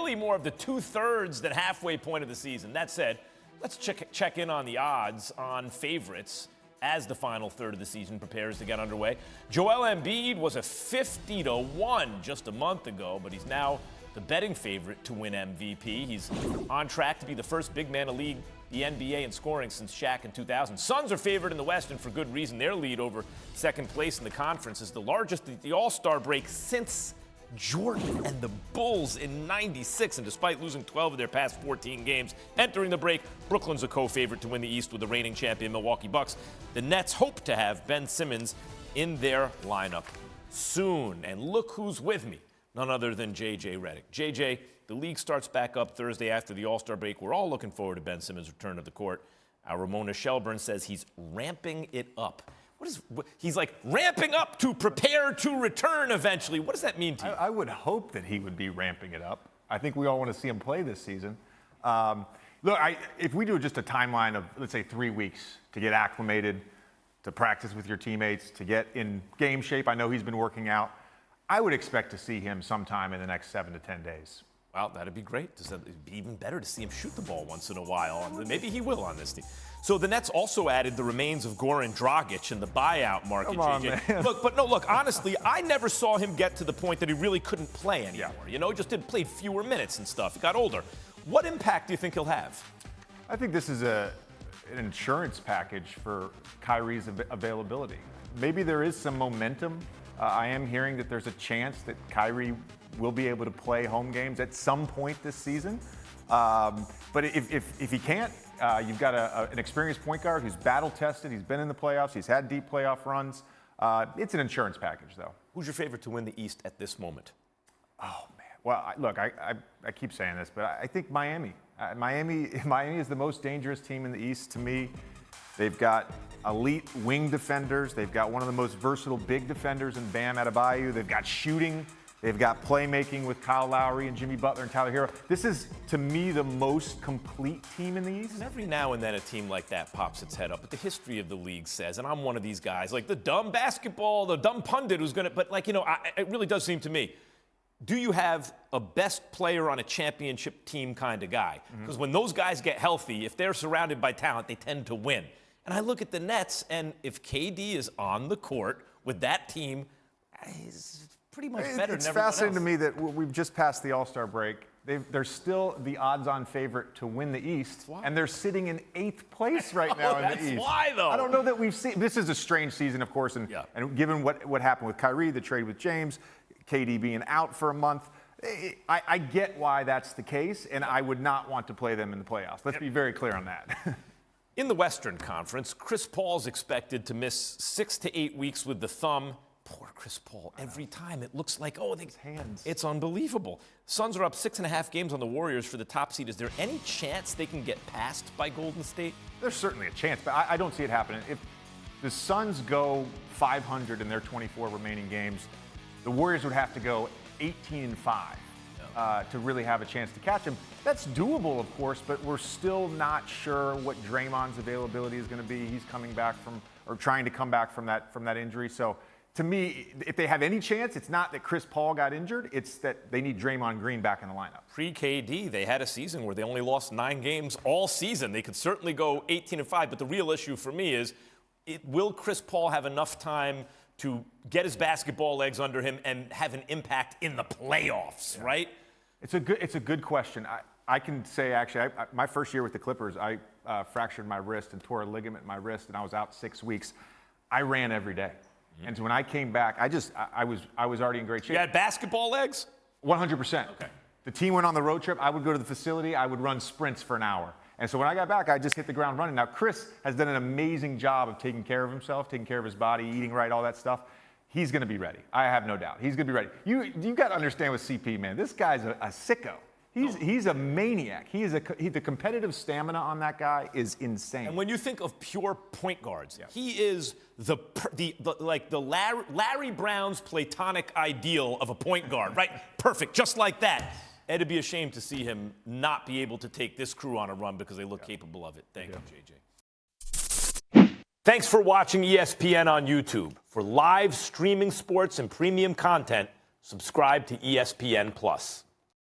really more of the two-thirds than halfway point of the season. That said, let's check in on the odds on favorites as the final third of the season prepares to get underway. Joel Embiid was a 50-1 just a month ago, but he's now the betting favorite to win MVP. He's on track to be the first big man to lead the NBA in scoring since Shaq in 2000. Suns are favored in the West, and for good reason. Their lead over second place in the conference is the largest at the All-Star break since Jordan and the Bulls in '96. And despite losing 12 of their past 14 games entering the break, Brooklyn's a co-favorite to win the East with the reigning champion Milwaukee Bucks. The Nets hope to have Ben Simmons in their lineup soon. And look who's with me. None other than J.J. Redick. J.J., the league starts back up Thursday after the All-Star break. We're all looking forward to Ben Simmons' return to the court. Our Ramona Shelburne says he's ramping it up. He's like ramping up to prepare to return eventually. What does that mean to you? I would hope that he would be ramping it up. I think we all want to see him play this season. Look, if we do just a timeline of, let's say, 3 weeks to get acclimated, to practice with your teammates, to get in game shape, I know he's been working out. I would expect to see him sometime in the next 7 to 10 days. Well, that'd be great. It'd be even better to see him shoot the ball once in a while. Maybe he will on this team. So the Nets also added the remains of Goran Dragic in the buyout market, Come on, JJ. man. Look, honestly, I never saw him get to the point that he really couldn't play anymore. Yeah. You know, he just played fewer minutes and stuff. He got older. What impact do you think he'll have? I think this is an insurance package for Kyrie's availability. Maybe there is some momentum. I am hearing that there's a chance that Kyrie will be able to play home games at some point this season. But if he can't, you've got an experienced point guard who's battle-tested. He's been in the playoffs. He's had deep playoff runs. It's an insurance package, though. Who's your favorite to win the East at this moment? Oh, man. Well, look, I keep saying this, but I think Miami. Miami is the most dangerous team in the East to me. They've got elite wing defenders. They've got one of the most versatile big defenders in Bam Adebayo. They've got shooting. They've got playmaking with Kyle Lowry and Jimmy Butler and Tyler Hero. This is, to me, the most complete team in the East. And every now and then a team like that pops its head up. But the history of the league says, and I'm one of these guys, like the dumb pundit who's going to, but like, you know, it really does seem to me, do you have a best player on a championship team kind of guy? Because when those guys get healthy, if they're surrounded by talent, they tend to win. And I look at the Nets, and if KD is on the court with that team, he's pretty much better than everyone else. It's fascinating to me that we've just passed the All-Star break. They're still the odds-on favorite to win the East, and they're sitting in 8th place right now in the East. That's why, though. I don't know that we've seen. This is a strange season, of course, and given what happened with Kyrie, the trade with James, KD being out for a month, I get why that's the case, and I would not want to play them in the playoffs. Let's be very clear on that. In the Western Conference, Chris Paul's expected to miss 6 to 8 weeks with the thumb. Poor Chris Paul. Every time it looks like, his hands. It's unbelievable. Suns are up 6.5 games on the Warriors for the top seed. Is there any chance they can get passed by Golden State? There's certainly a chance, but I don't see it happening. If the Suns go 500 in their 24 remaining games, the Warriors would have to go 18-5 to really have a chance to catch him. That's doable, of course, but we're still not sure what Draymond's availability is going to be. He's coming back trying to come back from that injury. So to me, if they have any chance, it's not that Chris Paul got injured. It's that they need Draymond Green back in the lineup. Pre-KD, they had a season where they only lost 9 games all season. They could certainly go 18-5, but the real issue for me is, will Chris Paul have enough time to get his basketball legs under him and have an impact in the playoffs, right? It's a good question. I can say, actually, my first year with the Clippers, I fractured my wrist and tore a ligament in my wrist, and I was out 6 weeks. I ran every day. And so when I came back, I was already in great shape. You had basketball legs? 100%. Okay. The team went on the road trip. I would go to the facility. I would run sprints for an hour. And so when I got back, I just hit the ground running. Now, Chris has done an amazing job of taking care of himself, taking care of his body, eating right, all that stuff. He's going to be ready. I have no doubt. He's going to be ready. You got to understand with CP, man. This guy's a sicko. He's a maniac. The competitive stamina on that guy is insane. And when you think of pure point guards, he is the Larry Brown's platonic ideal of a point guard, right? Perfect, just like that. And it'd be a shame to see him not be able to take this crew on a run because they look capable of it. Thank you, JJ. Thanks for watching ESPN on YouTube. For live streaming sports and premium content, subscribe to ESPN+.